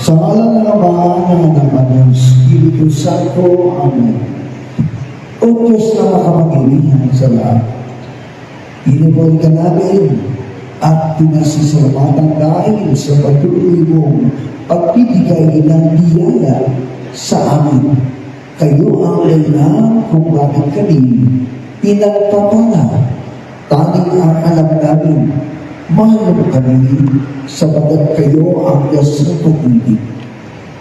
Sa ngalan ng Ama, ng Anak, ng Espiritu Santo. Amen. O Diyos na makapangyarihan sa lahat, pinupon ka namin at pinasisalamatan dahil sa patuloy mong pagbibigay ng biyaya sa amin. Kayo ang dahilan kung bakit kami pinagpapala. Tanging ang alam namin, mahal mo kami sapagat kayo ang Diyos ng pag-ibig.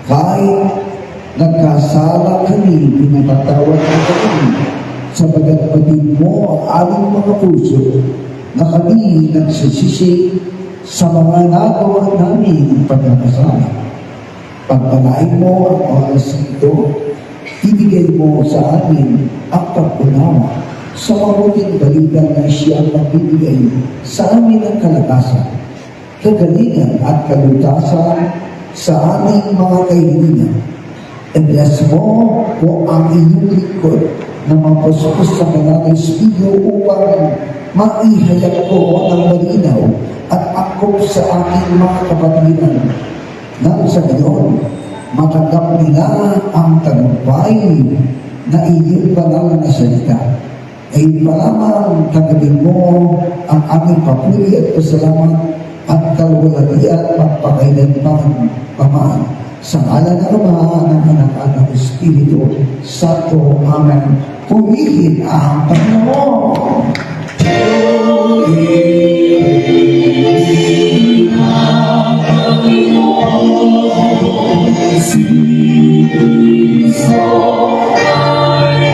Kahit nagkasala kami, pinapatawad mo kami sapagat patid mo ang aming mga puso na kami nagsisisi sa mga nagawa namin pagkakasala. Pagpalain mo ang oras ito, ibigay mo sa amin ang pag-unawa sa mabuting balita na siya ang magbibigay sa amin ng kalakasan, kagalingan at kalutasan sa aming mga kaibigan. I-bless mo po ang inyong lingkod na mapuspos sa kanilang espiritu upang maihayag ko ng malinaw at angkop sa aking mga kapatiran. Nang sa gayon, matanggap nila ang tagumpay na iyong banal na salita. Ay palamang tanggapin mo ang aming papuri at pasalamat at kalwalati at pagpakailanman pamaan. Sa ngalan ng Ama, ng Anak at ng Espiritu Santo. Amen. Purihin ang Panginoon. Purihin ang Panginoon. Si Cristo ay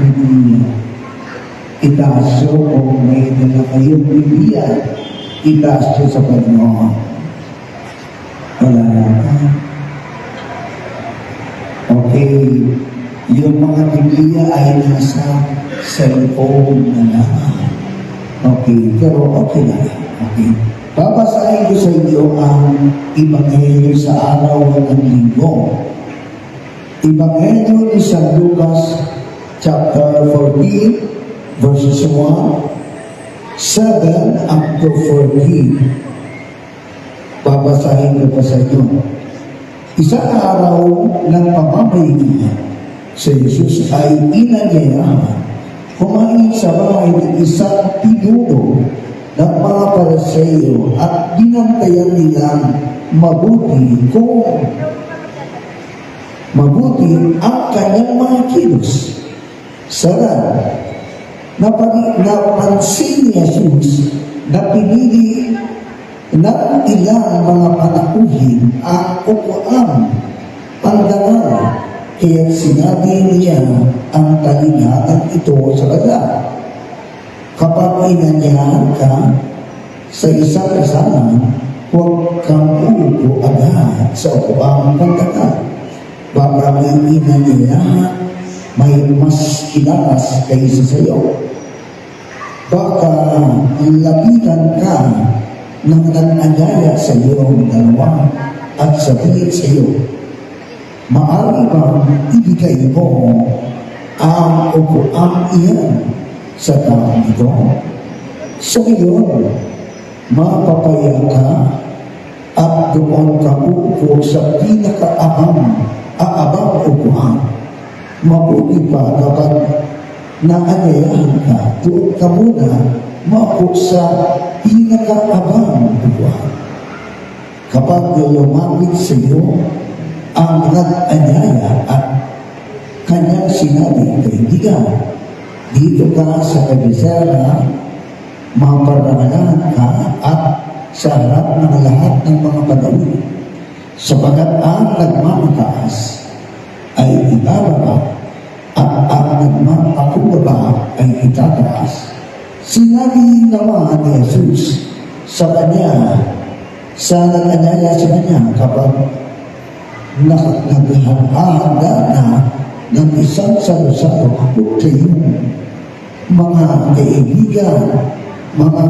ng Biblia. Itaas nyo kung may dala kayong Biblia. Itaas nyo sa Panginoon. Wala na. Okay. Yung mga Biblia ay nasa cellphone na lang. Okay. Pero okay na. Okay. Babasahin ko sa inyo ang Ebanghelyo sa araw ng linggo. Ebanghelyo ni San Lucas, chapter 14, verses 1, 7 up to 14. Babasahin ko pa sa inyo. Isang araw ng pamamagitan, si Jesus ay inanyayahan kumain sa bahay ng isang pinuno ng mga Pariseo at binantayan nilang mabuti ang kanyang mga kilos. Sarap, napansin ni Jesus na pinili ng ilang mga panakuhin ang upuan, pandangal, kaya sinabi niya ang talingatan ito sa kanya. Kapag inanyahan ka sa isang kasama, huwag kang uupo agad sa upuang pandangal. Baka may inanyayahan, may mas kilakas kaysa sa iyo. Baka lapitan ka ng nag-anyaya sa iyong dalawa at sabihin sa iyo, maaari bang ibigay mo ang upuang iyan sa taong ito? Sa iyon, mapapaya ka at doon ka uupo sa pinakaabang upuan. Mabuti pa kapag naanyayahan ka, doon ka muna maupo sa pinakaabang upuan. Kapag lumapit sa iyo ang nag-anyaya at kanyang sinabi, kaibigan, dito ka sa kabisera, maparangalan ka at sa harap ng lahat ng mga panahon. Sapagat ang nagmamataas ay ibababa at ang nagmapakubaba ay itataas. Sinabi naman ni Jesus sa kanya, sa nag-anyaya sa kanya, kapag naghahanda na ng isang sarusaro kayong mga kaibigan, mga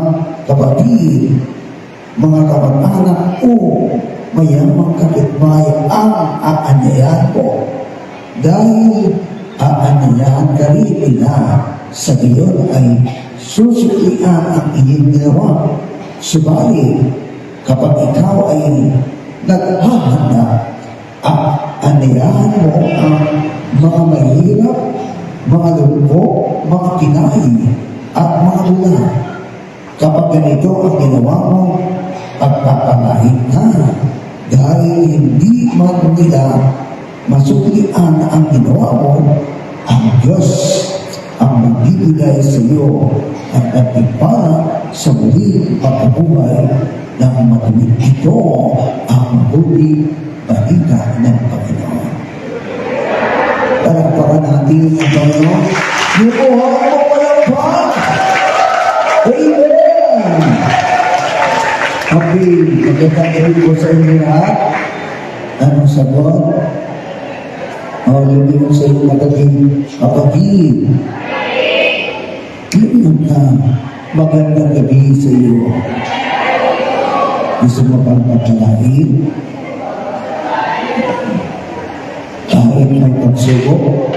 kapatid, mga kamag-anak o mayamang kapitbahay ang aanyayahan ko. Dahil aanyayahan ka rin nila, sa iyon ay susuklian ang inyong ginawa. Subalit, kapag ikaw ay naghahanda, aanyayahan mo ang mga mahirap, mga lumpo, mga kinain, at mga lula. Kapag ganito ang ginawa mo, pagpapalain ka, dahil hindi man nila masuklian ang ginawa mo, ang Diyos ang magbibigay sa iyo at nagpipala sa muling pagkabuhay ng matuwid. Ito ang mabuting balita ng Panginoon. Palagpakan natin ang Panginoon. Yukuhan mo palagpak! Amen! Okay, magkakaibig ko sa inyo lahat. Anong sagot? Hindi mo sa inyo kapatid. Ganyan ka. Magandang gabi sa iyo. Gusto mo pang pagkalain? Kahit may pagsubok,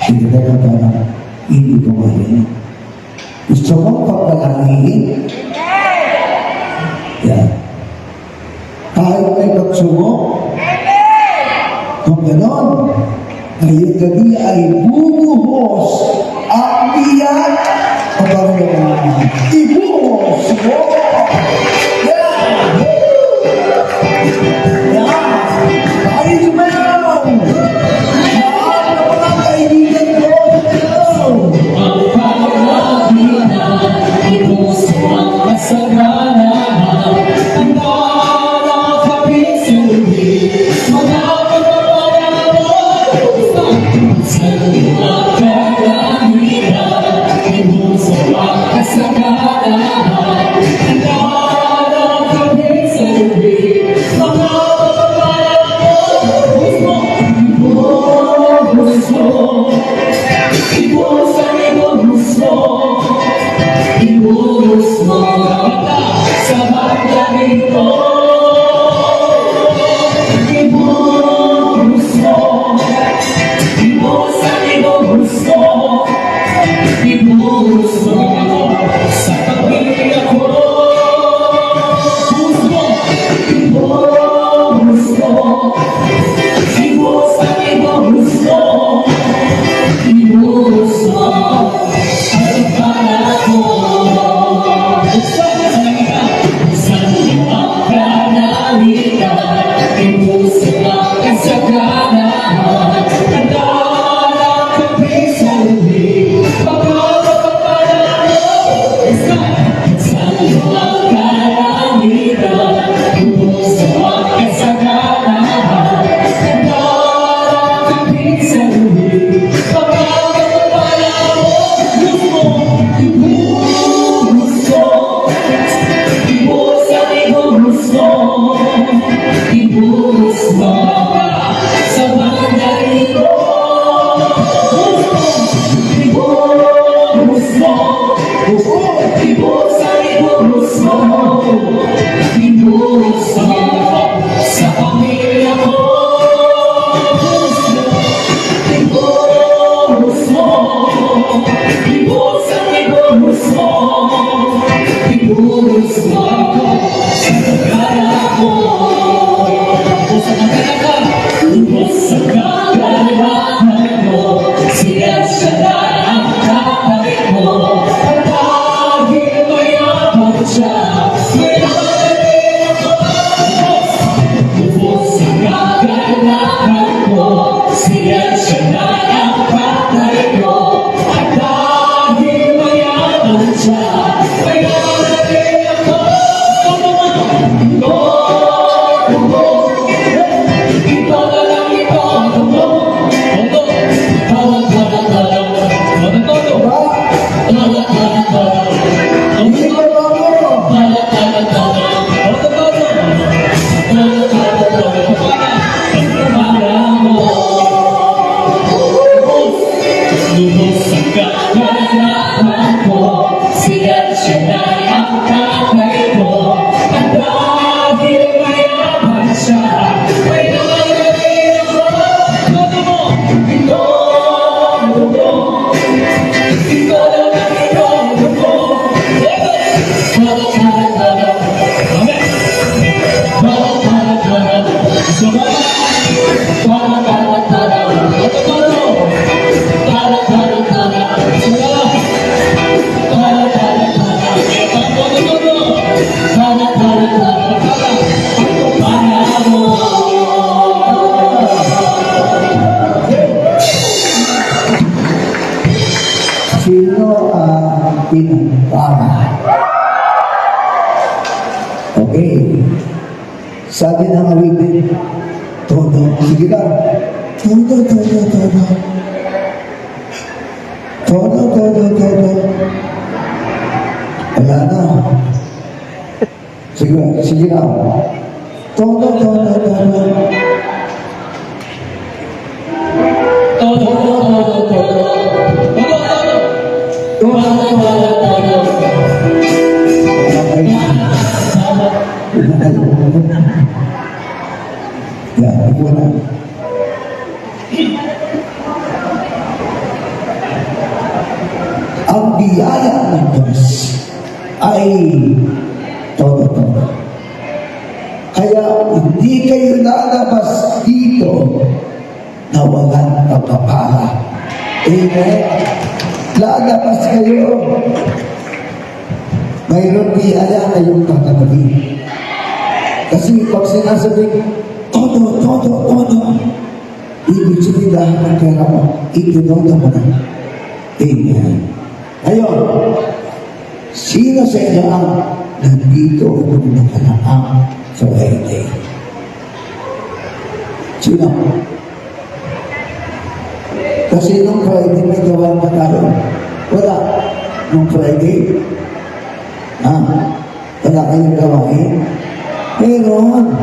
hindi ka na parang hindi ko ngayon. Gusto mo pagkalain? Yan. Kahit may pagsubok, kung ganon, ngayong gabi ay bubuhos ang biyak o Panginoon. Ibuhos mo! Yan! Yan! Tayo sumayaw! Lahat na mga kaibigan ko, sumayaw! Ang pagkakabina, ibuhos mo ang kasalanan. Ang nakakapinsulit, magkakaroon. Sa luwag kalangitan, ibuso ang kasaganahan. Handa kami sa lubi, mga pagpapalang mo. Ibuhos mo, ibuhos ang ibuhos mo, ibuhos mo sa bagay ko. Ibuhos mo, ibuhos ang ibuhos mo, ibuhos mo sa pamilya ko. Ibuhos mo, ibuhos mo, ibuhos ang ibuhos mo, ibuhos mo ang para ko. Sa luwag kalangitan, ibuhos ang kasaganahan. Handa kami sa lubi, pagpapalang mo. Sa luwag kalangitan, ibuhos ang kasaganahan. Handa kami sa lubi, pagpapalang mo. Ibuhos mo, ibuhos ang ibuhos mo, ibuhos mo sa bagay ko. Ibuhos mo, ibuhos ang ibuhos mo, ibuhos mo sa pamilya ko. Ibuhos mo, ibuhos ang ibuhos mo, ibuhos mo sa kagaya ko. Ibuhos sa kagaya ko, ibuhos sa kagaya ko. Siya ang kakabit mo, at dahil mayaman siya, mayaman ako. Ibuhos sa kagaya ko, siya ang kakabit mo, at dahil mayaman siya, mayaman ako. Ito na lang ito, Hindi ka ba mo? Sino ang pinagpala? Okay. Sabi ng awitin, todo. Sige lang. Todo. Todo. Wala na. Sige lang. Todo. Yan, wala. Ang biyaya ng Diyos ay todo. Kaya hindi kayo lalabas dito na walang pagpapala. Amen. Lalabas kayo. Mayroon biyaya kayong tatanggapin. Kasi pag sinasabing, todo, ibig sabihin lahat ng pera mo, itinodo mo na. Amen. Ngayon, sino sa inyo ang nandito kung nakalaang sa Friday? Sino? Kasi nung Friday may gawa pa tayo. Wala. Nung Friday. Wala kayong gawain? Meron.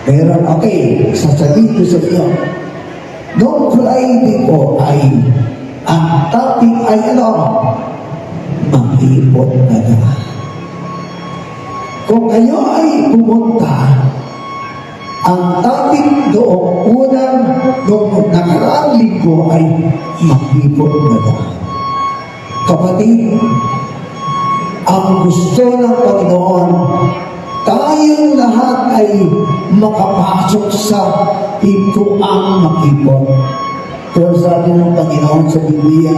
Meron. Okay. Sasabihin ko sa iyo. Nung Friday po ay ang topic ay ano? Mag-ipon na naman. Kung kayo ay pumunta, ang topic doon nung nakaraang linggo ay mag-ipon na naman. Kapatid, ang gusto ng Panginoon, tayong lahat ay makapasok sa pintuang mag-ipon. Pero sabi ng Panginoon sa Biblia,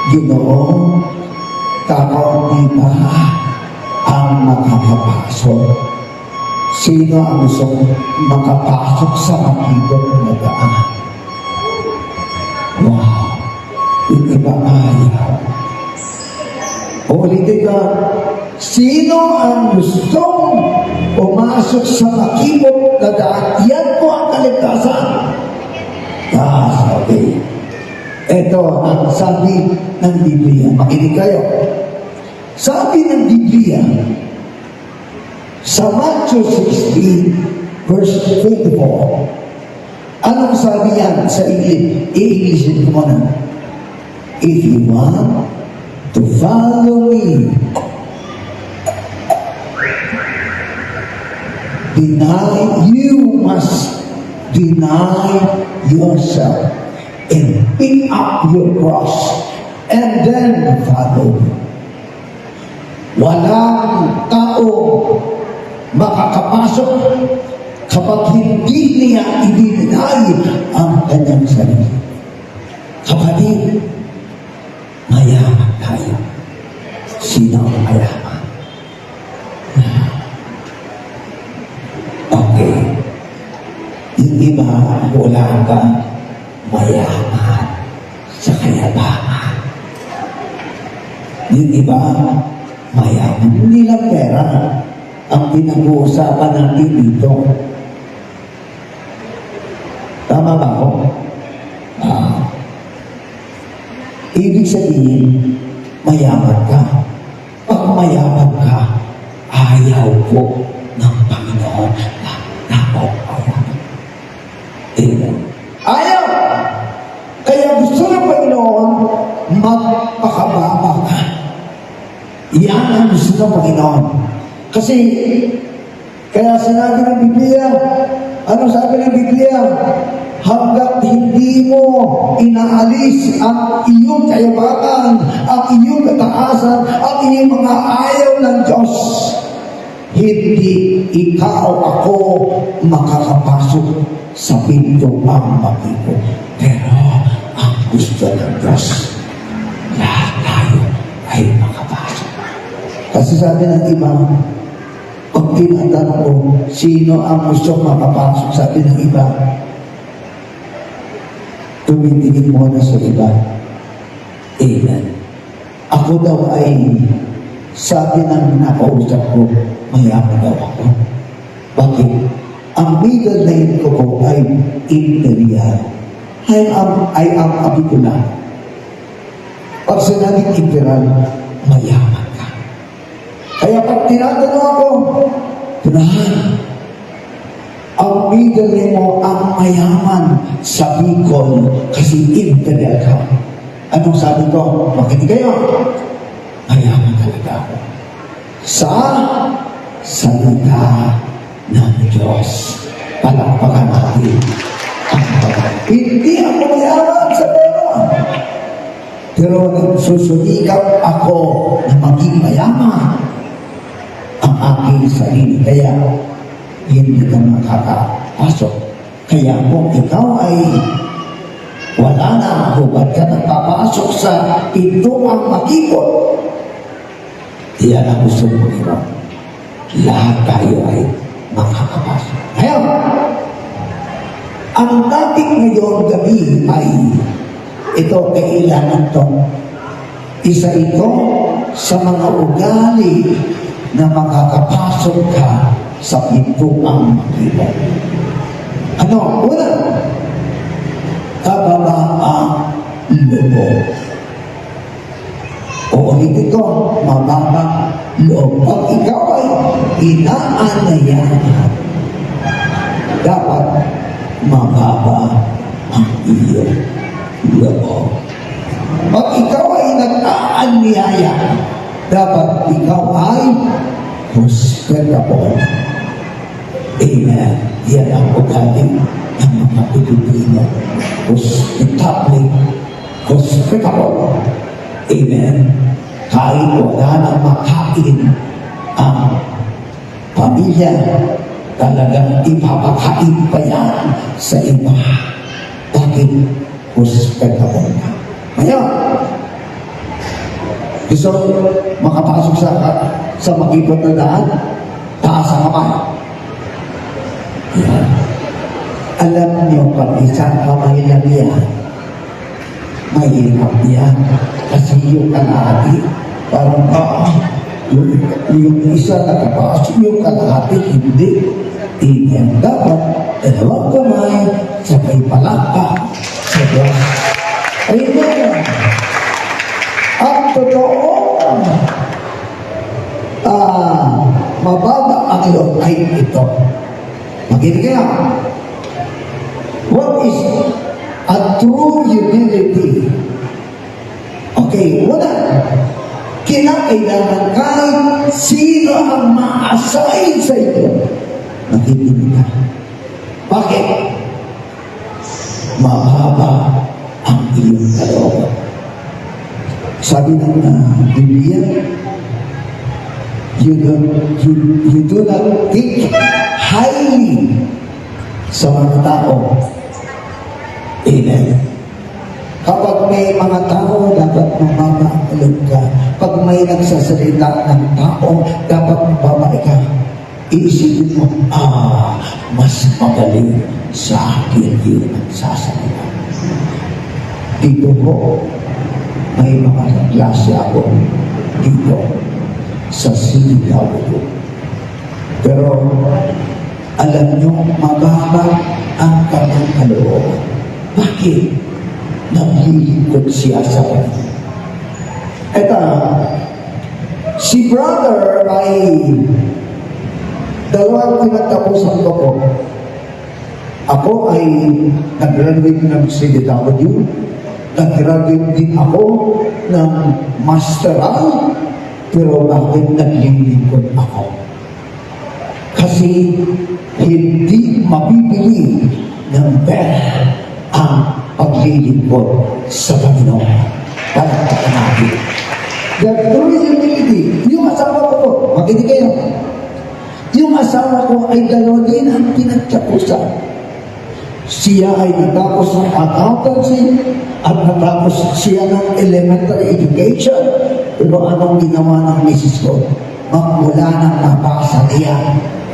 Ginoo, kakaunti pa ang makakapasok. Sino ang gusto makapasok sa mag-ipon na daan? Wow! Yung iba ayaw. Ulitin ka, sino ang gustong pumasok sa mag-ipon na daan? Yan po ang kaligtasan. Okay. Ito ang sabi ng Biblia. Makinig kayo. Sabi ng Biblia, sa Matthew 16, verse 24, anong sabi yan sa English? I-Englishin ko muna. If you want to follow me, you must deny yourself and pick up your cross and then follow me. Walang tao makakapasok kapag hindi niya i-deny ang kanyang sarili. Kapatid, mayaman tayo. Sino ang mayaman? Okay. Yung iba, wala ka mayaman sa kayabangan. Yung iba, mayaman. Hindi lang pera ang pinag-uusapan natin dito. Tama ba ako? Ibig sabihin, mayaman ka. Pag mayaman ka, ayaw po ng Panginoon na napapayaan. Ayaw! Kaya gusto ng Panginoon, magpakababa ka. Yan ang gusto ng Panginoon. Kasi, kaya sinabi ng Biblia, ano sabi ng Biblia? Hanggat hindi mo inaalis ang iyong kayabangan, ang iyong kataasan, ang iyong mga ayaw ng Diyos, hindi ikaw ako makakapasok sa pinto ang mag-ipon. Pero ang gusto ng Diyos, lahat tayo ay makapasok. Kasi sabi ng iba, pag tinatanong ko, sino ang gusto makapasok? Sabi ng iba, tumitingin mo na sa iba. Amen. Ako daw ay, sabi ng nakausap ko, mayaman daw ako. Bakit? Ang middle name ko po ay Imperial. I am Abicula. Pag sinabing Imperial, mayaman ka. Kaya pag tinatanong ako, Tunahan, ang middle name mo ang mayaman sa Bicol kasi Imperial ka. Anong sabi ko? Makinig kayo. Mayaman talaga ako. Sa salita ng Diyos. Palakpakan natin. Hindi ako mayaman sa pera. Pero nagsusumikap ako na maging mayaman ang aking sarili. Kaya hindi ka makakapasok. Kaya kung ikaw ay wala na, hubad ka nagpapasok sa pintuang makipot, yan ang gusto mo ito. Lahat tayo ay makakapasok. Ngayon, ang topic ngayong gabi ay ito, kailangan to. Isa ito sa mga ugali na makakapasok ka sa pintuang makipot. Ano? Una, kababa ang loob. Uulitin ko, mababa loob. Pag ikaw ay inaanayahan, dapat mababa ang iyong loob. Pag ikaw ay nag-aanyaya, dapat ikaw ay hospitable. Amen. Yan ang ugali ng mga Pilipino. Hospitable. Amen. Kahit wala nang makain ang pamilya, talagang ipapakain pa yan sa iba. Bakit hospitable ka? Ngayon, gusto makapasok sa makipot na daan, taas ang kamay. Yan. Alam niyo, pag isang kamay lang yan, mahirap yan. Kasi yung kalahati, parang yung isa nakapasok, yung kalahati, hindi. Yan. Dapat, dalawang kamay, sabay palakpak sa Diyos. Amen. Ang totoo, mababa ang loob ay ito. Makinig kayo. What is a true humility? Okay, una, kinakailangan kahit sino ang ma-assign sa iyo, nakikinig ka. Bakit? Mababa ang iyong kalooban. Sabi ng Biblia, you do not think highly sa mga tao. Amen. Kapag may mga tao, dapat mamamaalog ka. Pag may nagsasalita ng tao, dapat mababay ka. Iisipin mo, mas magaling sa akin yung nagsasalita. Dito po, may mga klase ako dito sa sinigaw. Pero alam nyo, mababa ang kanyang kalooban. Bakit? Naglilingkod siya sa kanya. Ito, si brother ay dalawang pinagtapusan ko po. Ako ay nag-graduate ng CDW. Nag-graduate din ako ng masteral. Pero bakit naglilingkod ako? Kasi hindi mabibili ng pera ang paglilingkod sa Panginoon. Palagpakan natin. The true humility, yung asawa ko po, makinig kayo. Yung asawa ko ay dalawa din ang pinagtapusan. Siya ay natapos ng accountancy at natapos siya ng elementary education. Pero anong ginawa ng misis ko? Magmula nang nabasa niya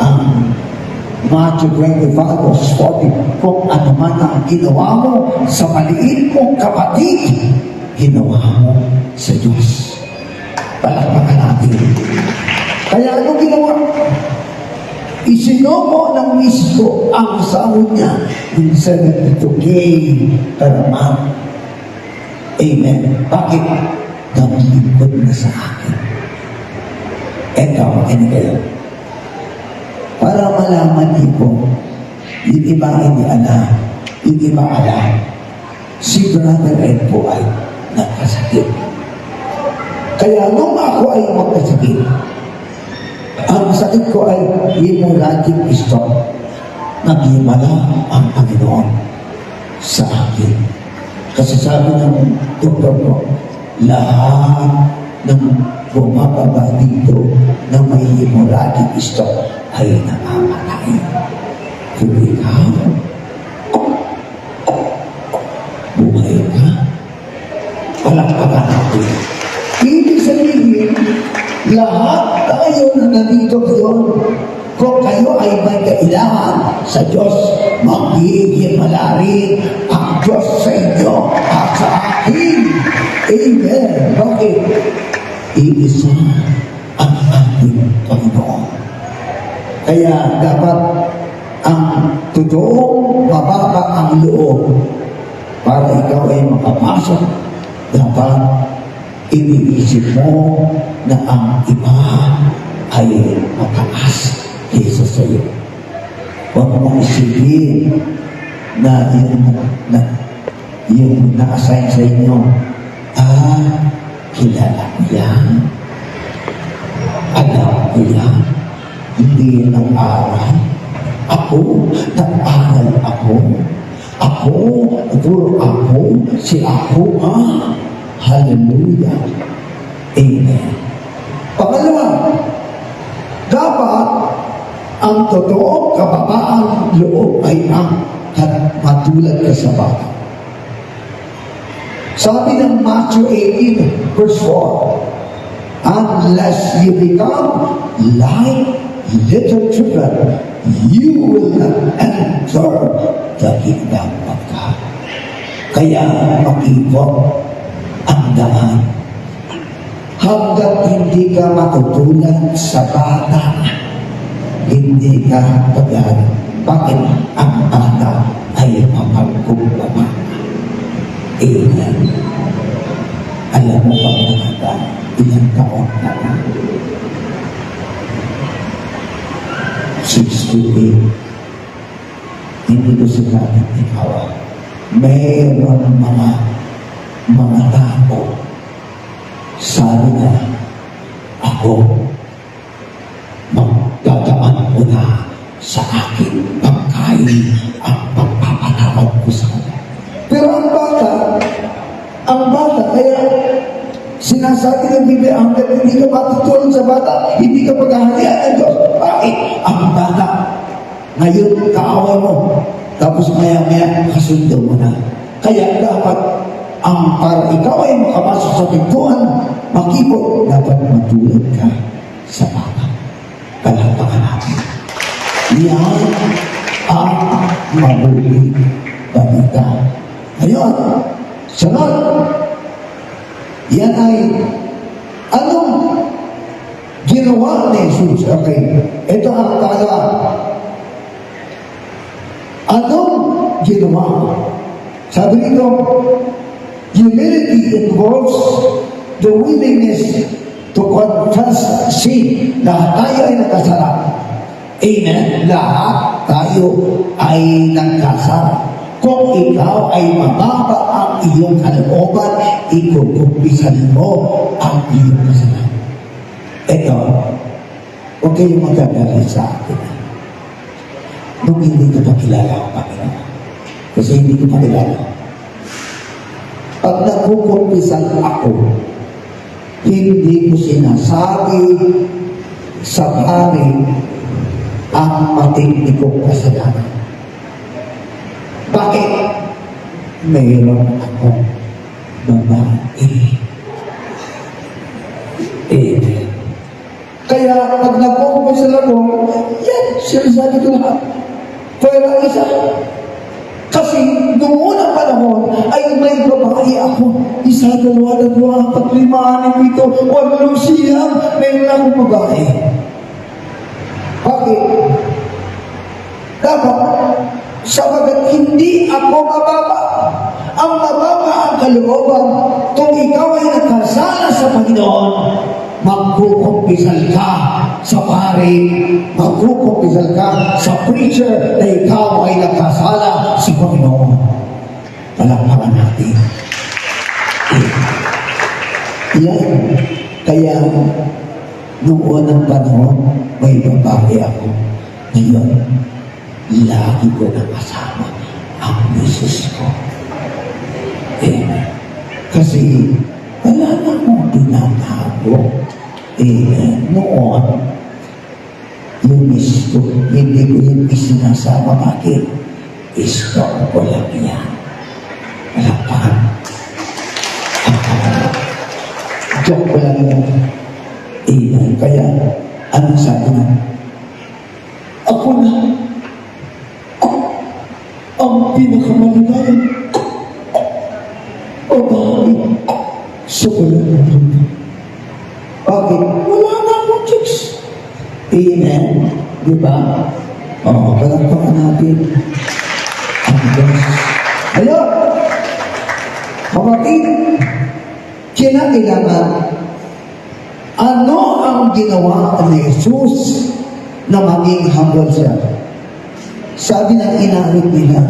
ang Matthew 25 verse 40, kung ano man ang ginawa mo sa maliit mong kapatid, ginawa mo sa Diyos. Palakpakan natin. Kaya ano ginawa? Isinuko ng misis ko ang sahod niya ng 72K per month. Amen. Bakit? Naglingkod na sa akin. Eto, makinig kayo. Para malaman niyo po, yung iba hindi alam, yung iba alam, si Brother Ed po ay nagkasakit. Kaya nung ako ay magkasakit, ang sakit ko ay hemorrhagic stroke. Naghimala ang Panginoon sa akin. Kasi sabi ng doktor ko, lahat ng bumababa dito na may hemorrhagic stroke ay namamatay. Kung ikaw, buhay ka, palakpakan natin. Ibig sabihin, lahat tayo na nandito ngayon, kung kayo ay may kailangan sa Diyos, maghihimala rin ang Diyos sa inyo at sa akin. Amen. Bakit? Iisa ang ating Panginoon. Kaya dapat ang totoong mababa ang loob para ikaw ay makapasok, dapat iniisip mo na ang iba ay mataas kaysa sa iyo. Huwag mong isipin na yung na-assign sa inyo, kilala ko yan. Alam ko yan. Hindi yun ang aral. Ako, nag-aral ako. Ako, si ako, Hallelujah. Amen. Pangalawa, dapat ang totoo kababaang loob ay ang matulad ka sa bata. Sabi ng Matthew 18, verse 4, unless you become like little children, you will not enter the kingdom of God. Kaya makikot ang daan. Hanggat hindi ka matutulad sa bata, hindi ka pag-aaral. Bakit ang bata ay mapagkumbaba? Amen. Alam mo ba mga ilang taon na lang? 68. Hindi ko sinabing ikaw. Mayroon mga tao. Sabi na, ako, magdadaan ko na sa aking pagkain ang pagpapatawad ko sa kanya. Pero ang bata, kaya sinasabi ng Biblia, hanggang hindi ka matutulog sa bata, hindi ka paghahalian ng Diyos. Bakit? Ang bata, ngayon kaaway mo, tapos maya-maya kasundo mo na. Kaya dapat, para ikaw ay makapasok sa pintuan, makipot, dapat matulog ka sa bata. Palakpakan natin. Yan ang mabuting balita. Ngayon, sunod, yan ay anong ginawa ni Jesus? Okay, ito ang pangalawa. Anong ginawa? Sabi nito, humility involves the willingness to confess sin. Lahat tayo ay nagkasala. Amen? Lahat tayo ay nagkasala. Kung ikaw ay mababa ang iyong kalooban, ikukumpisan mo ang iyong kasalanan. Ito, huwag kayong magagalit sa akin. Nung hindi ko pa kilala ang Panginoon. Kasi hindi ko pa kilala. Pag nagkukumpisan ako, hindi ko sinasabi sa pari ang matindi kong kasalanan. Bakit? Mayroon akong babae. Amen. Kaya pag nagkukumpisan ako, yan, sinasabi ko lahat. Pero isa, kasi noong unang panahon ay may babae ako. Isa, dalawa, apat, lima, anim, ito, walong siyam, mayroon akong babae. Bakit? Dapat, sabagat hindi ako mababa. Ang mababa ang kalooban. Kung ikaw ay nagkasala sa Panginoon, magkukumpisal ka sa pari, magkukumpisal ka sa preacher na ikaw ay nagkasala sa Panginoon. Palakpakan natin. Yan. Kaya, noong unang panahon, may babae ako. Ngayon, lagi ko na kasama ang misis ko. Kasi, wala na akong tinatago. Noon, yung miss ko, hindi ko yung isinasama. Bakit? Istong ko lang yan. Wala pa. Joke ko lang yan. Kaya, anong sabi na? Ako na. Ang pinakamalinayan. Babae. Sa kalangan. Bakit? Wala na akong chicks. Amen. Diba? Palakpakan natin ang Diyos. Ayun! Kapatid, kinakailangan, ano ang ginawa ni Jesus na maging humble siya? Sabi ng inarit nila,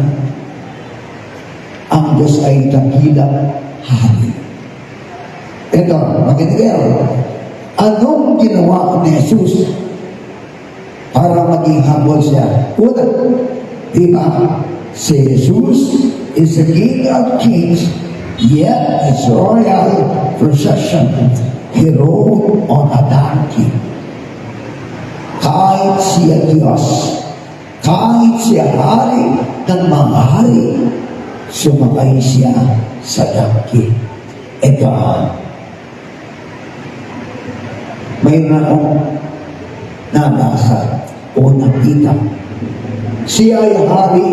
ang Diyos ay dakilang hari. Ito, makinig kayo. Anong ginawa ni Jesus para maging humble siya? Una, di ba? Si Jesus is the King of Kings, yet his royal procession, he rode on a donkey. Kahit siya Diyos, kahit siya hari ng mga hari, sumakay siya sa donkey. Ito, mayroon akong nabasa o nakita. Siya ay hari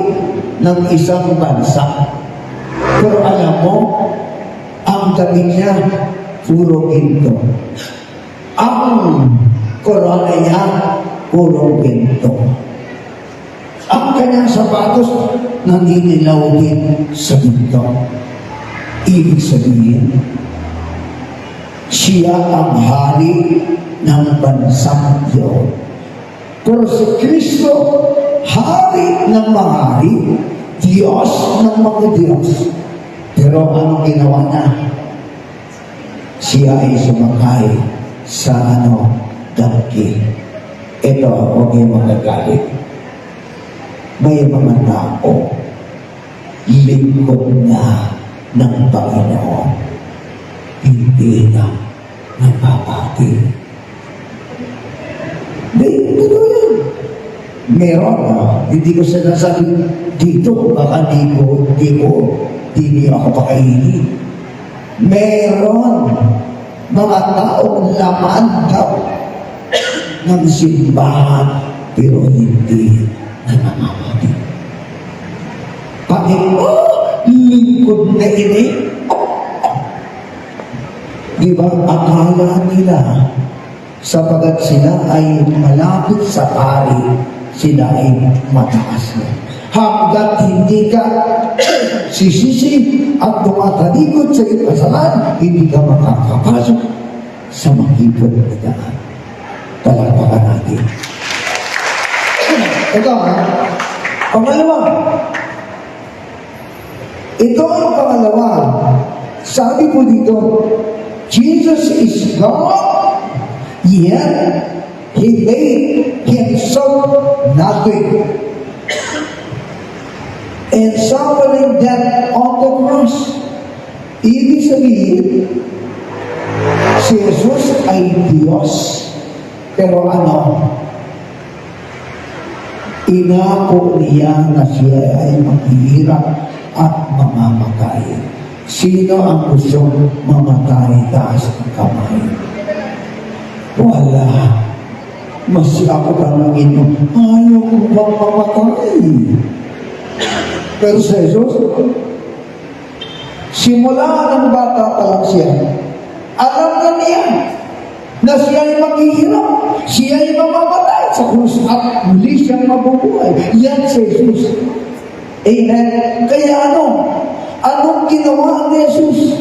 ng isang bansa. Pero alam mo, ang damit niya, puro ginto. Ang korona niya, puro ginto. Ang kanyang sapatos, naninilaw din sa ginto. Ibig sabihin, siya ang hari ng bansang yun. Pero si Kristo, hari ng mga hari, Diyos ng mga Diyos. Pero anong ginawa niya? Siya ay sumakay sa donkey. Ito, huwag kayong magagalit. May mga tao, lingkod na ng Panginoon. Hindi na napapati. Totoo yan. Meron, hindi ko sinasabi dito, baka di ako pakainin. Meron mga taong laman daw ng simbahan, pero hindi na namamati. Panginoon, lingkod na ini. Di ba, akala nila, sapagat sila ay malapit sa pari, sila ay mataas na. Hanggat hindi ka sisisi at tumatalikod sa ipasalanan, hindi ka makakapasok sa makipot na daan. Palakpakan natin. Ito, pangalawa. Ito ang pangalawa. Sabi po dito, Jesus is God, yet He made Himself nothing. And suffering death on the cross. Ibig sabihin, si Jesus ay Diyos. Pero inako niya na siya ay maghihirap at mamamatay. Sino ang gustong mamatay? Taas ng kamay. Wala. Mas ako parang ayaw ko bang mamatay? Pero si Jesus, simula ng bata pa lang siya, alam na niya na siya ay maghihirap, siya ay mamamatay sa krus at muli siyang mabubuhay. Yan si Jesus. Amen. Kaya anong ginawa ni Jesus?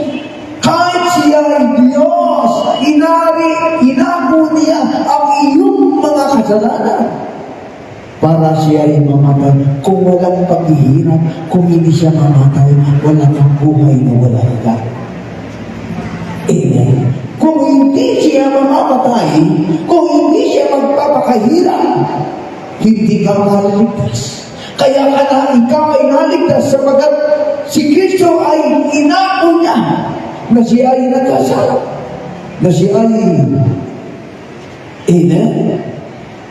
Kahit siya ay Diyos, inako niya ang iyong mga kasalanan para siya ay mamatay. Kung walang paghihirap, kung hindi siya mamatay, wala kang buhay na wala ka. Amen. Kung hindi siya mamamatay, kung hindi siya magpapakahirap, hindi ka maliligtas. Kaya ikaw ay naligtas sapagat si Kristo ay inako niya na siya ay nagkasala, na siya ay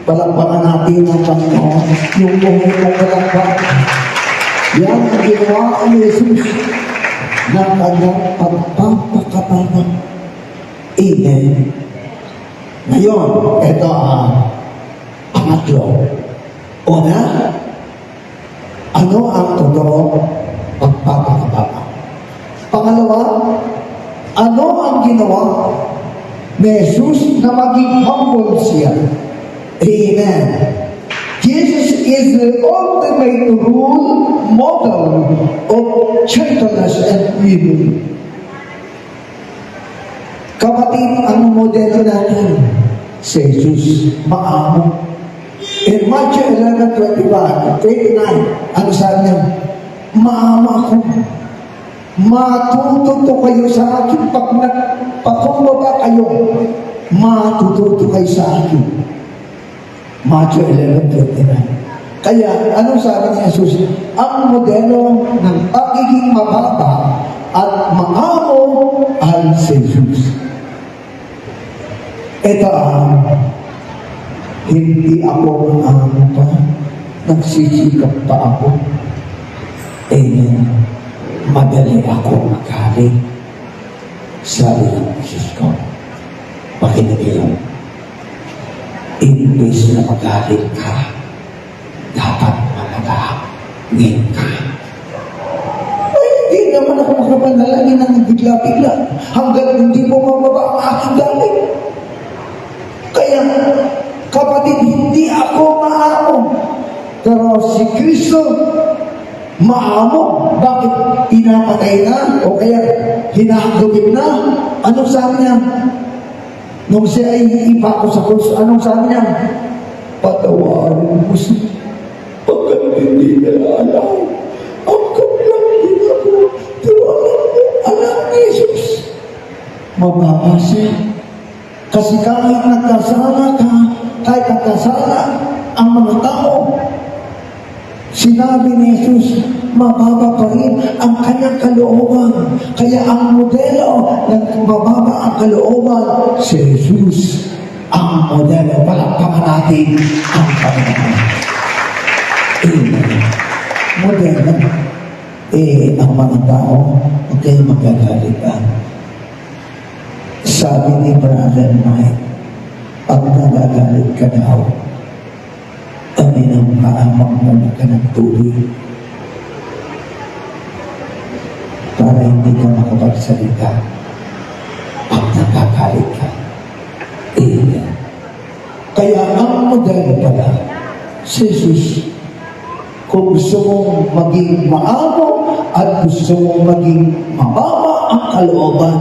palakpakan natin ang Panginoon, yung buhay na palakpakan. Yan ang ginawa ni Jesus na kanyang pagpapakatanan. Amen. Ngayon, ito ang pangatlo. Una, ano ang totoo pagpapakatanan? Pangalawa, ano ang ginawa ni Jesus na maging humble siya? Amen. Jesus is the ultimate rule model of gentleness and humility. Kapatid, ang modelo natin, si Jesus, maamo. In Matthew 11:29, ano sabi niya? Maama ako. Matututo kayo sa akin pag nagpakumbaba kayo. Matututo kayo sa akin. Matthew 11:29. Kaya, ano sabi ni Jesus? Ang modelo ng pagiging mababa at maamo ay si Jesus. Ito hindi ako maamo pa, nagsisikap pa ako. Amen. Madali ako magaling. Sabi ng Jesus ko, makinig lang. Imbes na magaling ka, dapat manalangin ka. Ay, hindi naman ako makapanalangin ng bigla-bigla hanggang hindi mo mababa ang aking galing. Kaya, kapatid, hindi ako maamo. Pero si Kristo, maamo. Bakit? Pinapatay na o kaya hinahagawin na. Anong sabi niya? Nung siya ay ipa ko sa krus, anong sabi niya? Patawarin mo siya. Pagkat hindi nila alam. Ang kablang ginagawa. Pero alam ni Jesus. Mababa siya. Kasi kahit nagkasala ka, kahit nagkasala ang mga tao, sinabi ni Jesus, mababa pa rin ang kanyang kalooban. Kaya ang modelo ng mababa ang kalooban, si Jesus ang modelo. Palakpakan natin ang Panginoon. Modelo. Ang mga tao, huwag kayong magagalitan. Sabi ni Brother Mike, pag nagagalit ka daw, ang maamang mo ka ng tubig para hindi ka makapagsalita pag nagagalit ka. Kaya ang modelo pala, si Jesus, kung gusto mong maging maamo at gusto mong maging mababa ang kalooban,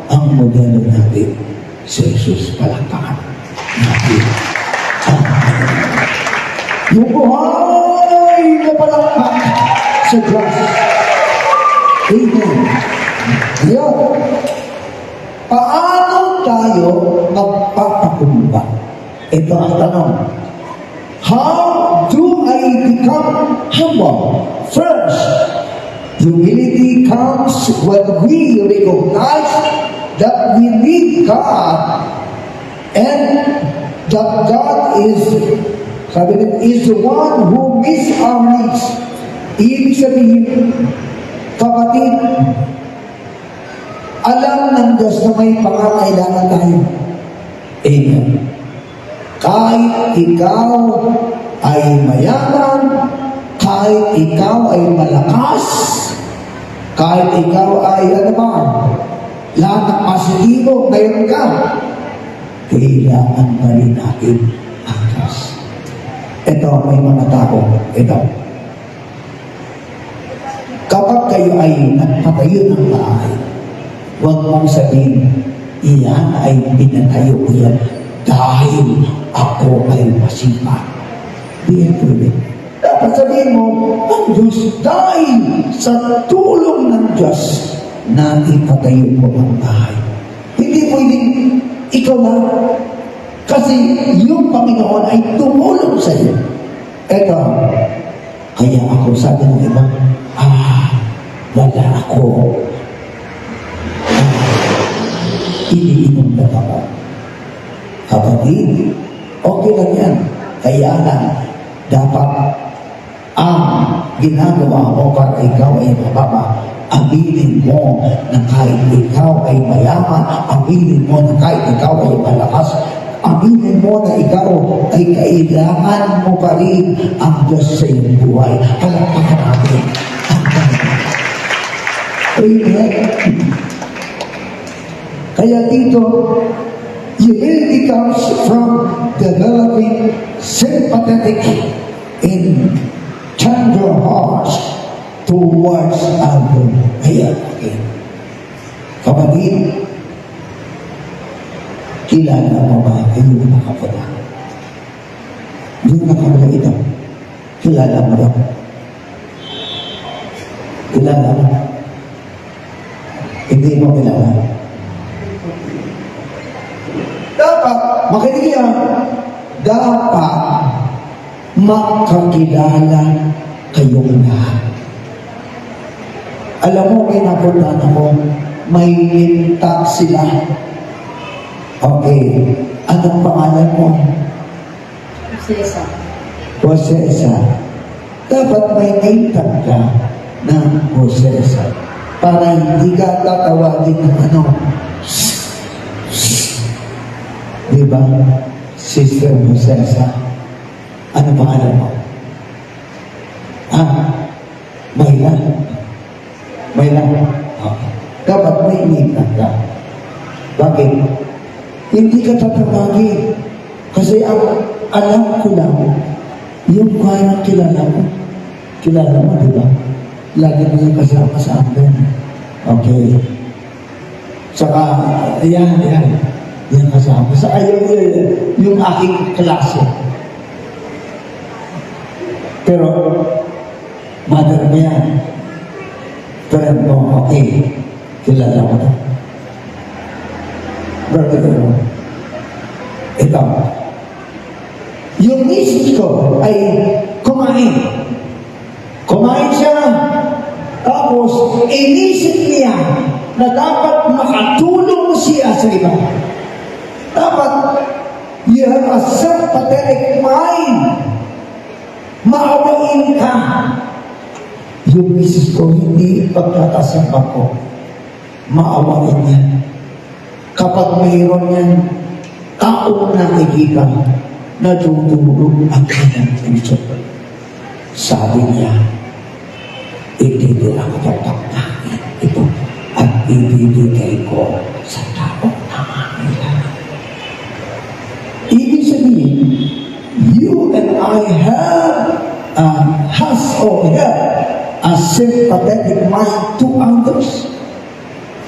ang modelo natin, si Jesus, palakpakan natin. Yung buhay na palakpak sa Diyos. Amen. Ngayon, paano tayo magpapakumbaba? Ito ang tanong. How do I become humble? First, humility comes when we recognize that we need God and that God is the one who meets our needs. Ibig sabihin, kapatid, alam ng Diyos na may pangangailangan tayo. Amen. Kahit ikaw ay mayaman, kahit ikaw ay malakas, kahit ikaw ay lahat ng positibo, ngayon ka, kailangan pa rin natin ang Diyos. Ito, may mga tao. Ito. Kapag kayo ay nagpatayo ng bahay, huwag mong sabihin, iyan ay pinatayo ko yan dahil ako ay masipag. Di yan pwede. Dapat sabihin mo, ang Diyos, dahil sa tulong ng Diyos, natin patayo ko ang bahay. Hindi pwedeng ikaw lang. Kasi yung Panginoon ay tumulong sa iyo. Eto, kaya ako sabi ng iba, wala ako. Iniinom na ako. Kapatid, okay lang yan. Kaya lang, dapat ang ginagawa mo para ikaw ay mababa, aminin mo na kahit ikaw ay mayaman, aminin mo na kahit ikaw ay malakas, aminin mo na ikaw ay kailangan mo pa rin ang Diyos sa iyong buhay. Palakpakan natin ang Panginoon. Amen. Kaya dito, humility comes from developing sympathetic and tender hearts towards other. Ayan, okay. Kapatid, kilala mo ba yung nakapala? Yung nakapala ito, kilala mo ba? Kilala mo? Hindi mo kilala. Dapat, makinig yan, dapat makakilala kayong lahat. Alam mo, may napuntaan ako, may minta sila. Okay, anong pangalan mo? Cesar. Josesa. Dapat may name tag ka ng Josesa para hindi ka tatawagin ng ano. Di ba? Sister Josesa. Ano pangalan mo? Mayla. Mayla. Okay. Dapat may name tag ka. Bakit? Hindi ka tatawagin. Kasi ang alam ko lang, yung kaya kilala ko. Kilala mo, di ba? Lagi mo yung kasama sa akin. Okay. Saka, yan. Yan kasama. Sa ayaw yung aking klase. Pero, mother mo yan. Friend mo, okay. Kilala mo na. Brother mo. Ito. Yung misis ko ay kumain. Kumain siya. Tapos, inisip niya na dapat makatulong siya sa iba. Dapat, you have a sympathetic mind. Maawain ka. Yung misis ko, hindi pagkatasama ko. Maawain niya. Kapag mayroon yan, taong nakikita, natutulog ang kanyang puso. Sabi niya, ititira ko pagpagkain ito at ibibigay ko sa taong nangangailangan. Ibig sabihin, you and I have a sympathetic mind to others.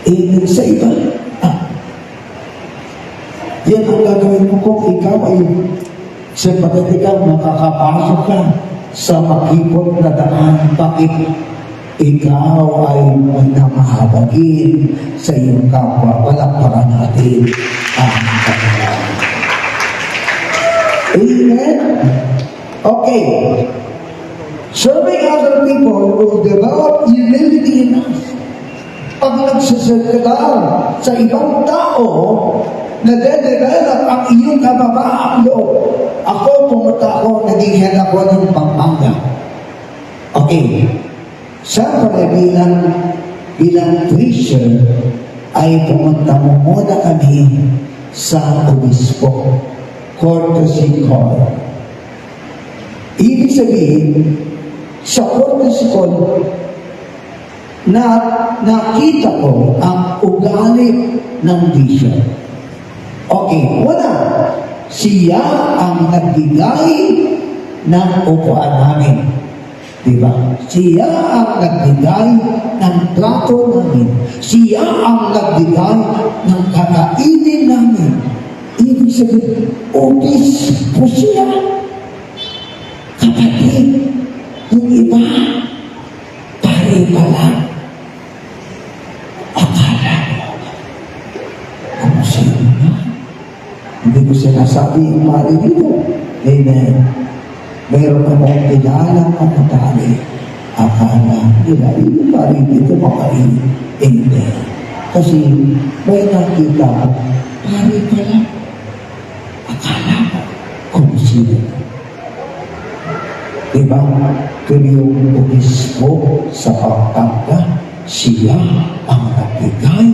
Ibig sa iba. Yan ang gagawin mo kung ikaw ay sympathetic ka, makakapasok ka sa makipot na daan. Bakit? Ikaw ay namahabagin sa iyong kapwa. Palakpakan natin ang kapwa. Amen? Okay. Serving other people will develop humility in us. Pag nagsasalita sa ibang tao, nade-develop ang iyong kababaang loob. Ako, pumunta ako, naging head ako ng Pampanga. Okay. Siyempre, bilang preacher, ay pumunta mo muna kami sa obispo. Courtesy call. Ibig sabihin, sa courtesy call, nakita ko ang ugali ng bishop. Okay, una, siya ang nagbigay ng upuan namin. Diba? Siya ang nagbigay ng plato namin. Siya ang nagbigay ng kakainin namin. Ibig sabihin, obis po siya. Kapatid, yung iba, pare pa lang. Akala mo, kung sino na. Hindi ko sinasabi yung pare dito. Amen. Mayroon akong kilala ang matali. Akala nila, yung pare dito makain. Amen. Kasi may nakita ko, pare pa lang. Akala mo, kung sino na. Diba? Pero yung obispo sa Pampanga, siya ang nagbigay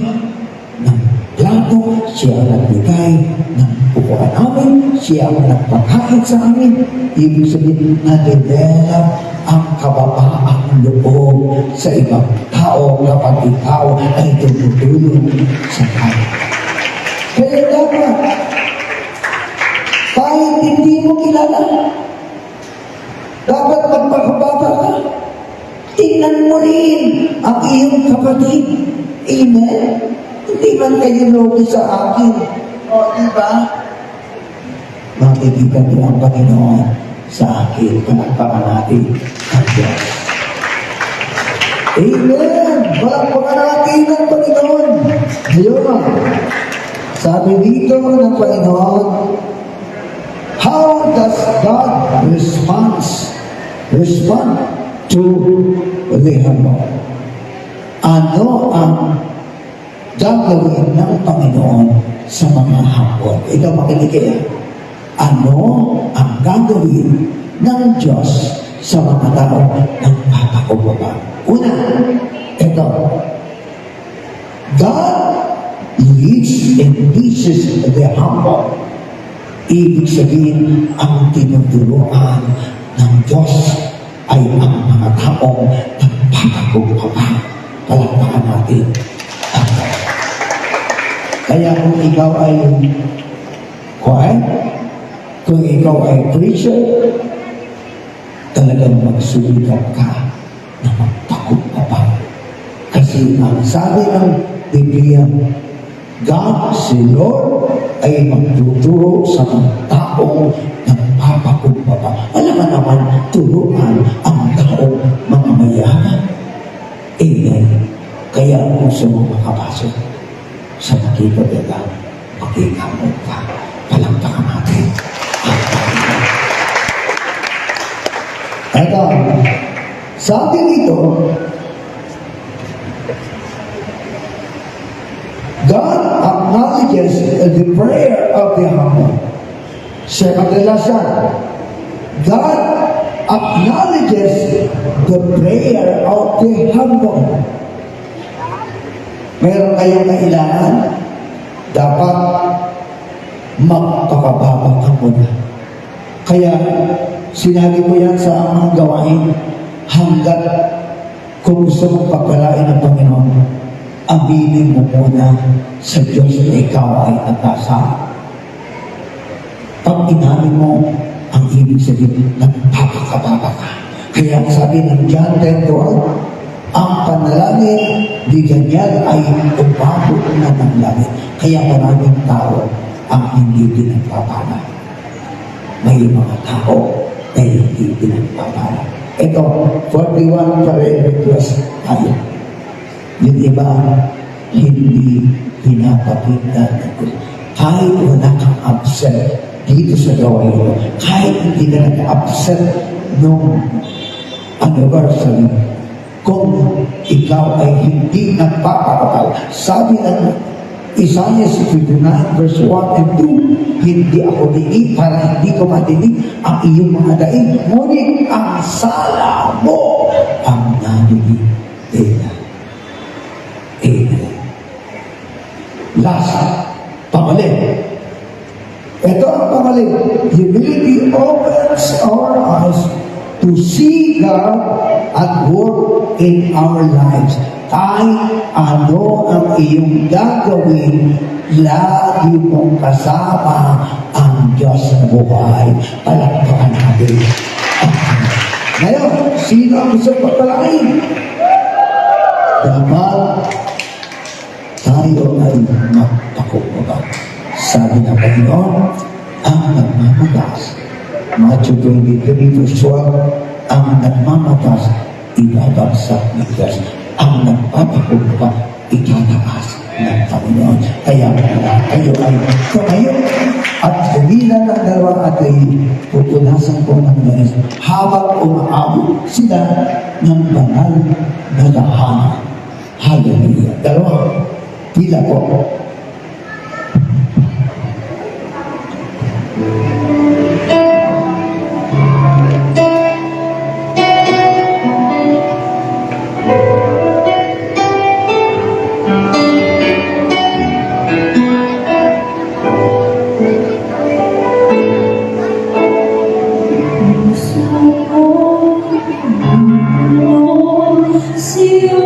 ng plato, siya ang nagbigay ng upuan namin, siya ang nagpakain sa amin. Ibig sabihin, na-develop ang kababaang loob sa ibang tao kapag ikaw ay tumutulong sa kanya. Kaya dapat, kahit hindi mo kilala, dapat magpakababa ka. tingnan mo rin ang iyong kapatid. Amen? Hindi man kayo lugi sa akin. O, diba? Makikita niyo ang Panginoon sa akin. Palakpakan natin ang Diyos. Amen! Palakpakan natin ang Panginoon. Ngayon, sabi dito ng Panginoon, how does God respond to the humble? Ano ang gagawin ng Panginoon sa mga humble? Ikaw makinig kaya. Ano ang gagawin ng Diyos sa mga tao ng papakumbaba? Una, ito. God leads and teaches the humble. Ibig sabihin, ang tinuturuan ng Diyos ay ang mga taong nagpapakumbaba. Palakpakan natin ang Diyos. Kaya kung ikaw ay quiet, kung ikaw ay preacher, talagang magsulikap ka na magpakumbaba. Kasi ang sabi ng Biblia, God, si Lord, ay magtuturo sa mga taong nagpapakumbaba. Alam mo naman, turuan ang taong mga mayaman. Amen. Kaya kung sa mga makapasok sa makikagala, makikamot ka. Palakpakan natin. Ito, sabi dito, God acknowledges the prayer of the humble. Sa kadalasan, God acknowledges the prayer of the humble. Meron kayong kailangan, dapat magpakababa ka muna. Kaya, sinabi ko yan sa mga gawain, hanggat kung gusto mong pagpalain ng Panginoon, aminin mo muna sa Diyos na ikaw ay nagkasama. Pag inamin mo, ang ibig sabihin, nagpapakababa ka. Kaya sabi ng John 10:12, ang panalangin di ganyan ay umabot na ng langit. Kaya maraming tao ang hindi pinagpapala. May mga tao na hindi pinagpapala. Ito, 41 pa-request tayo. Yung iba, hindi pinapakita ng Diyos. Kahit wala kang upset dito sa gawain mo, kahit hindi ka nag-upset nung anniversary, kung ikaw ay hindi nagpapakapal, sabi ng Isaiah 59 verse 1 and 2, hindi ako diin para hindi ko madinig ang iyong mga daig, ngunit ang sala mo ang narinig nila. Amen. Last, pangalit. Ito ang pangalit. Humility opens our eyes to see God at work in our lives. Kahit ano ang iyong gagawin, lagi mong kasama ang Diyos sa buhay. Palakpakan natin. Ngayon, sino ang gusto pagpalain? Dapat tayo ay magpakumbaba. Sabi ng Panginoon, ang nagmamagas, Matthew 23 verse 12, ang nagmamagas, ibabagsak ng Diyos. Ang nagpapakumbaba, itataas ng Panginoon. Kaya kayo ay tumayo at kumila ng dalawa at ay pupunasan ko ng Diyos habang umaabot sila ng banal na lahanan. Hallelujah. Dalawa, pila po. Sion,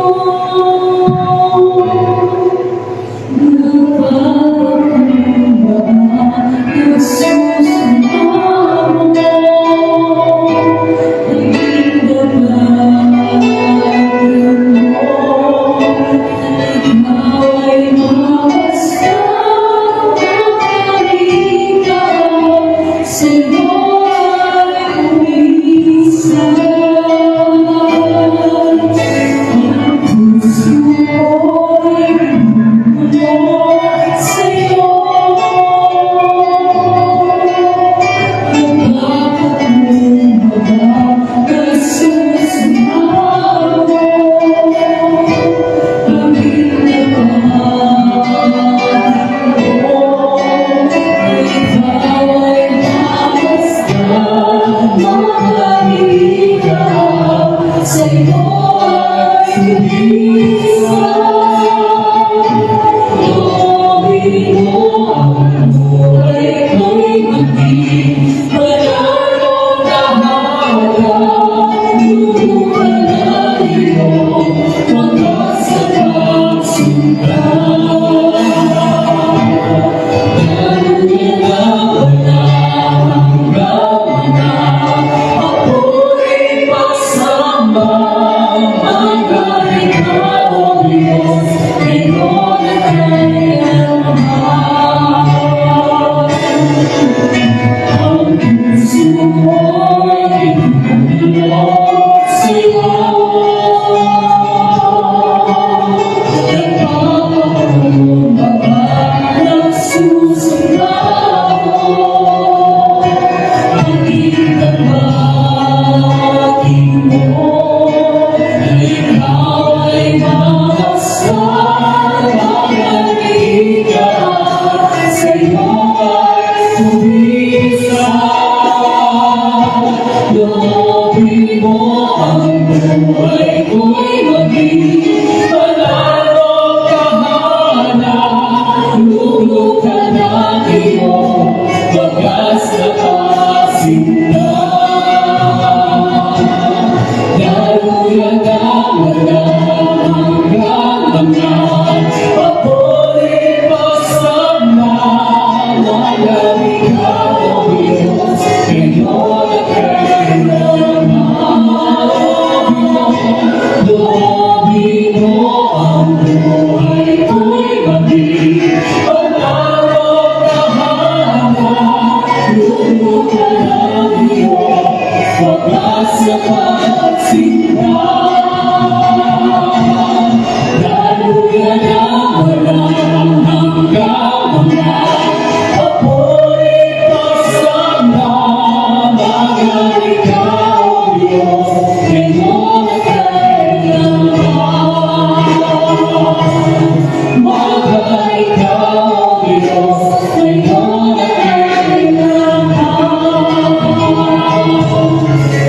Mahal ikaw, Diyos, ngayon at kailanman.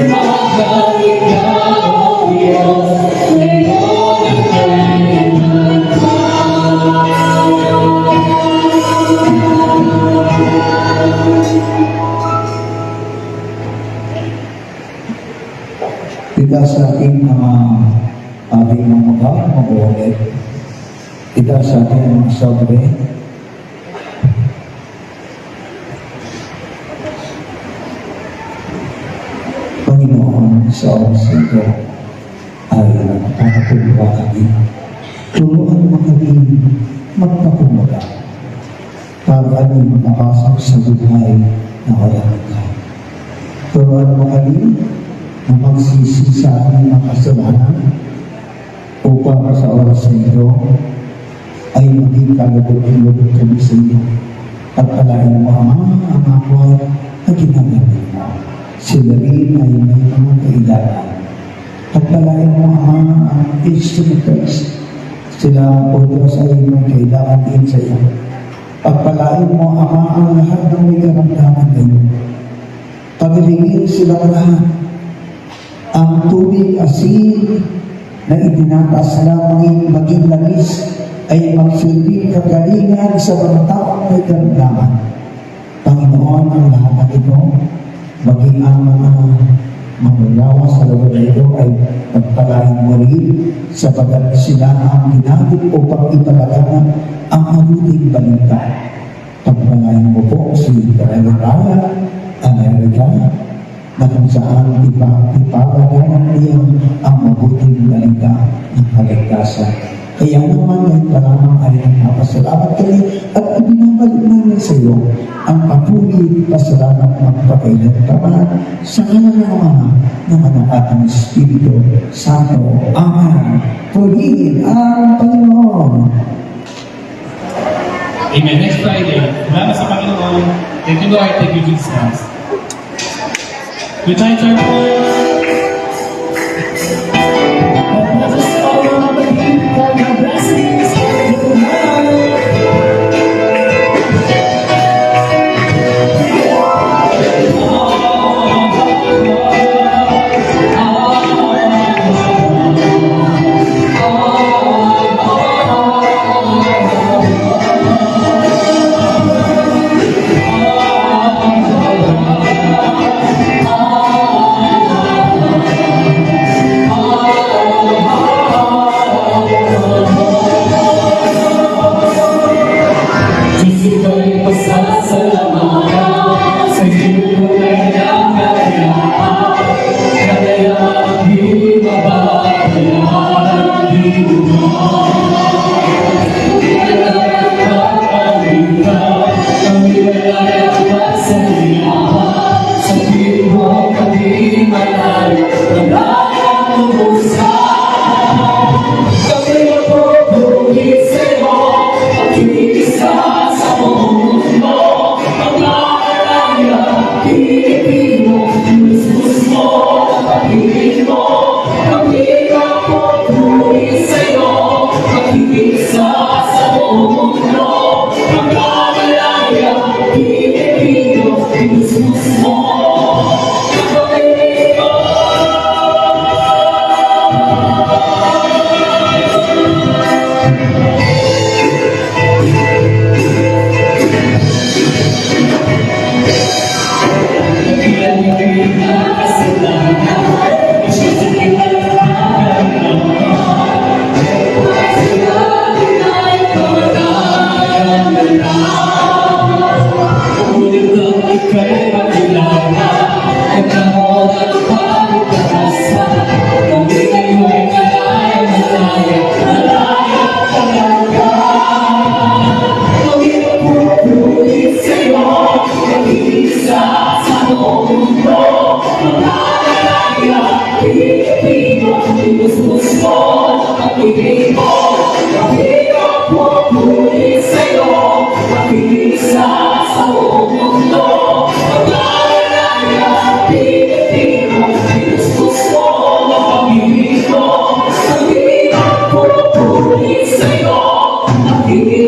Mahal ikaw, Diyos, ngayon at kailanman. Kita sa ating mga ating mga mag-ulit. Kita sa ating mga sobre. Panginoon, sa oras ito ay nakakatulwa kami. Turuan mo kami magpakumaga para kami makapasok sa buhay na walang ikaw. Turuan mo kami na magsisi sa aming mga kasalanan upang sa oras na ito ay maging kalugod-lugod kami sa iyo. Pagpalain mo ang mga buhay na ginagawa mo. Sila rin ay may mga kailangan. Pagpalain mo ang instrumentals. Sila o Diyos ay may kailangan din sa iyo. Pagpalain mo ang lahat ng may karamdaman ngayon. Pagilingin silang lahat ang tubig asin na itinatas lamang maging langis ay magsilbing kagalingan sa mga taong may karamdaman. Panginoon, ang lahat ng ito, maging ang mga manggagawa sa lugar na ito ay pagpalain mo rin sapagat sila ang ginamit upang ipalaganap ang mabuting balita. Pagpalain mo po si Raya, Amerika, na kung saan ipapagawa niya ang mabuting balita ng kaligtasan. Kaya naman ay palamang ay napasalamat kami at ibinabalik namin sa iyo ang patuloy pasalamat magpakailan paman sa ngalan ng Ama ng Anak at ng Espiritu Santo. Amen. Purihin ang Panginoon. Amen. Next Friday, salamat sa Panginoon. Thank you, Lord. Thank you, Jesus. Good night, everyone.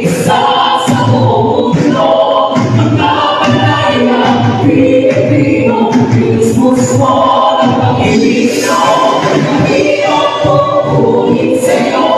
isa sa buong mundo. Mga malayang Pilipino, Christmas mo ng Panginoon. Panginoon, pupunin sa'yo